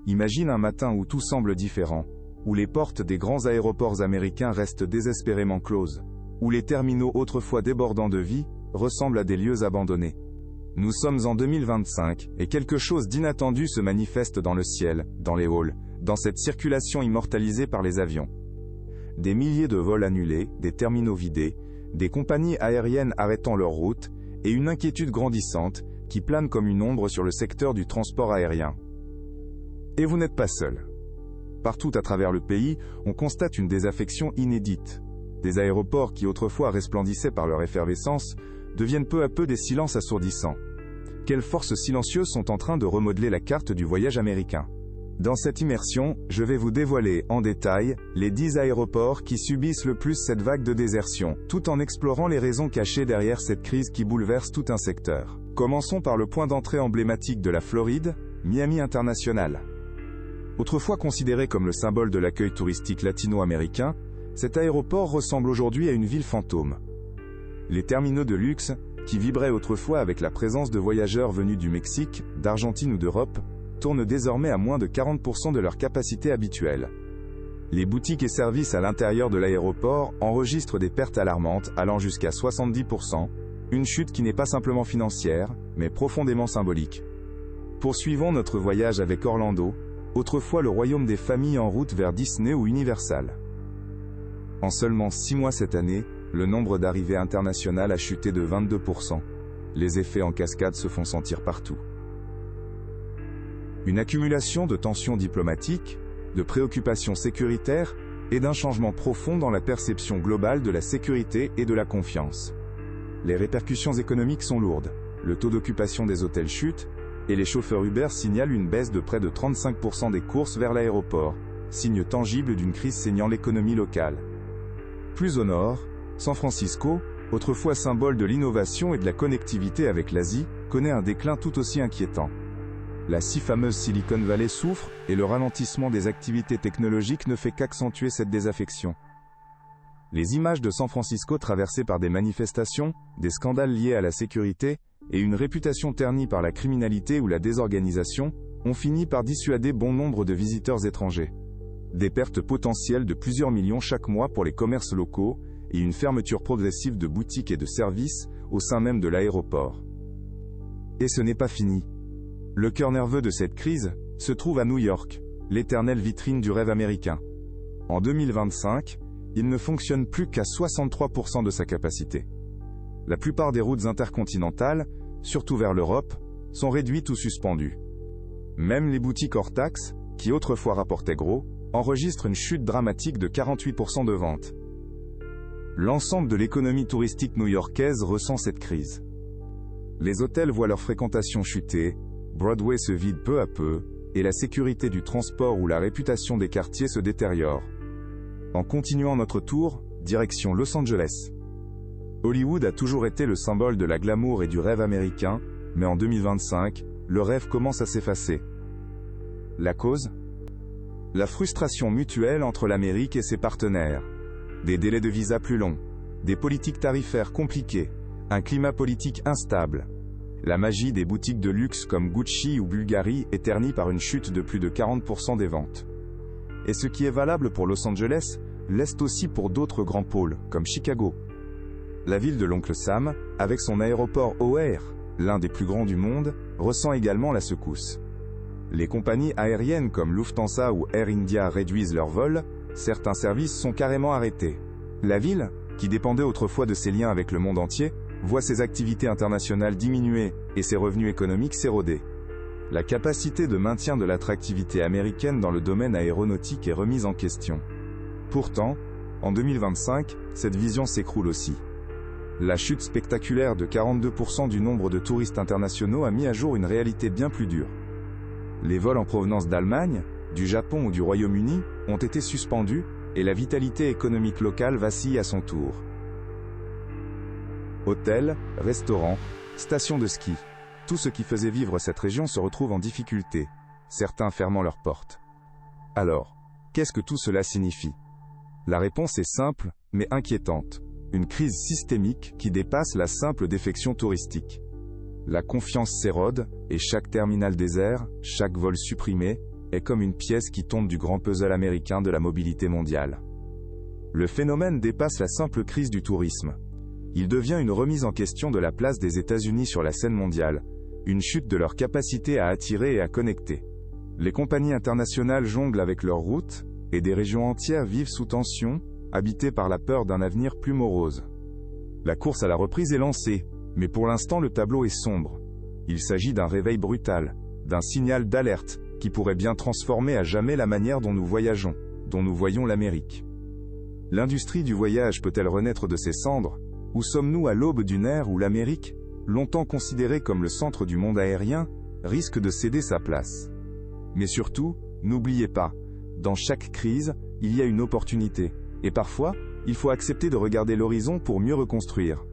Imagine un matin où tout semble différent, où les portes des grands aéroports américains restent désespérément closes, où les terminaux autrefois débordants de vie ressemblent à des lieux abandonnés. Nous sommes en 2025, et quelque chose d'inattendu se manifeste dans le ciel, dans les halls, dans cette circulation immortalisée par les avions. Des milliers de vols annulés, des terminaux vidés, des compagnies aériennes arrêtant leur route, et une inquiétude grandissante, qui plane comme une ombre sur le secteur du transport aérien. Et vous n'êtes pas seul. Partout à travers le pays, on constate une désaffection inédite. Des aéroports qui autrefois resplendissaient par leur effervescence, deviennent peu à peu des silences assourdissants. Quelles forces silencieuses sont en train de remodeler la carte du voyage américain? Dans cette immersion, je vais vous dévoiler en détail les 10 aéroports qui subissent le plus cette vague de désertion, tout en explorant les raisons cachées derrière cette crise qui bouleverse tout un secteur. Commençons par le point d'entrée emblématique de la Floride, Miami International. Autrefois considéré comme le symbole de l'accueil touristique latino-américain, cet aéroport ressemble aujourd'hui à une ville fantôme. Les terminaux de luxe, qui vibraient autrefois avec la présence de voyageurs venus du Mexique, d'Argentine ou d'Europe, tournent désormais à moins de 40% de leur capacité habituelle. Les boutiques et services à l'intérieur de l'aéroport enregistrent des pertes alarmantes allant jusqu'à 70%, une chute qui n'est pas simplement financière, mais profondément symbolique. Poursuivons notre voyage avec Orlando, autrefois le royaume des familles en route vers Disney ou Universal. En seulement 6 mois cette année, le nombre d'arrivées internationales a chuté de 22%. Les effets en cascade se font sentir partout. Une accumulation de tensions diplomatiques, de préoccupations sécuritaires et d'un changement profond dans la perception globale de la sécurité et de la confiance. Les répercussions économiques sont lourdes, le taux d'occupation des hôtels chute, et les chauffeurs Uber signalent une baisse de près de 35% des courses vers l'aéroport, signe tangible d'une crise saignant l'économie locale. Plus au nord, San Francisco, autrefois symbole de l'innovation et de la connectivité avec l'Asie, connaît un déclin tout aussi inquiétant. La si fameuse Silicon Valley souffre, et le ralentissement des activités technologiques ne fait qu'accentuer cette désaffection. Les images de San Francisco traversées par des manifestations, des scandales liés à la sécurité, et une réputation ternie par la criminalité ou la désorganisation, ont fini par dissuader bon nombre de visiteurs étrangers. Des pertes potentielles de plusieurs millions chaque mois pour les commerces locaux, et une fermeture progressive de boutiques et de services, au sein même de l'aéroport. Et ce n'est pas fini. Le cœur nerveux de cette crise se trouve à New York, l'éternelle vitrine du rêve américain. En 2025, il ne fonctionne plus qu'à 63% de sa capacité. La plupart des routes intercontinentales, surtout vers l'Europe, sont réduites ou suspendues. Même les boutiques hors taxes, qui autrefois rapportaient gros, enregistrent une chute dramatique de 48% de ventes. L'ensemble de l'économie touristique new-yorkaise ressent cette crise. Les hôtels voient leur fréquentation chuter, Broadway se vide peu à peu, et la sécurité du transport ou la réputation des quartiers se détériore. En continuant notre tour, direction Los Angeles. Hollywood a toujours été le symbole de la glamour et du rêve américain, mais en 2025, le rêve commence à s'effacer. La cause ? La frustration mutuelle entre l'Amérique et ses partenaires. Des délais de visa plus longs, des politiques tarifaires compliquées, un climat politique instable. La magie des boutiques de luxe comme Gucci ou Bulgari est ternie par une chute de plus de 40% des ventes. Et ce qui est valable pour Los Angeles, l'est aussi pour d'autres grands pôles, comme Chicago. La ville de l'oncle Sam, avec son aéroport O'Hare, l'un des plus grands du monde, ressent également la secousse. Les compagnies aériennes comme Lufthansa ou Air India réduisent leurs vols, certains services sont carrément arrêtés. La ville, qui dépendait autrefois de ses liens avec le monde entier, voit ses activités internationales diminuer et ses revenus économiques s'éroder. La capacité de maintien de l'attractivité américaine dans le domaine aéronautique est remise en question. Pourtant, en 2025, cette vision s'écroule aussi. La chute spectaculaire de 42% du nombre de touristes internationaux a mis à jour une réalité bien plus dure. Les vols en provenance d'Allemagne, du Japon ou du Royaume-Uni ont été suspendus et la vitalité économique locale vacille à son tour. Hôtels, restaurants, stations de ski, tout ce qui faisait vivre cette région se retrouve en difficulté, certains fermant leurs portes. Alors, qu'est-ce que tout cela signifie ? La réponse est simple, mais inquiétante. Une crise systémique qui dépasse la simple défection touristique. La confiance s'érode, et chaque terminal désert, chaque vol supprimé, est comme une pièce qui tombe du grand puzzle américain de la mobilité mondiale. Le phénomène dépasse la simple crise du tourisme. Il devient une remise en question de la place des États-Unis sur la scène mondiale, une chute de leur capacité à attirer et à connecter. Les compagnies internationales jonglent avec leurs routes, et des régions entières vivent sous tension, habitées par la peur d'un avenir plus morose. La course à la reprise est lancée, mais pour l'instant le tableau est sombre. Il s'agit d'un réveil brutal, d'un signal d'alerte, qui pourrait bien transformer à jamais la manière dont nous voyageons, dont nous voyons l'Amérique. L'industrie du voyage peut-elle renaître de ses cendres? Ou sommes-nous à l'aube d'une ère où l'Amérique, longtemps considérée comme le centre du monde aérien, risque de céder sa place? Mais surtout, n'oubliez pas, dans chaque crise, il y a une opportunité, et parfois, il faut accepter de regarder l'horizon pour mieux reconstruire.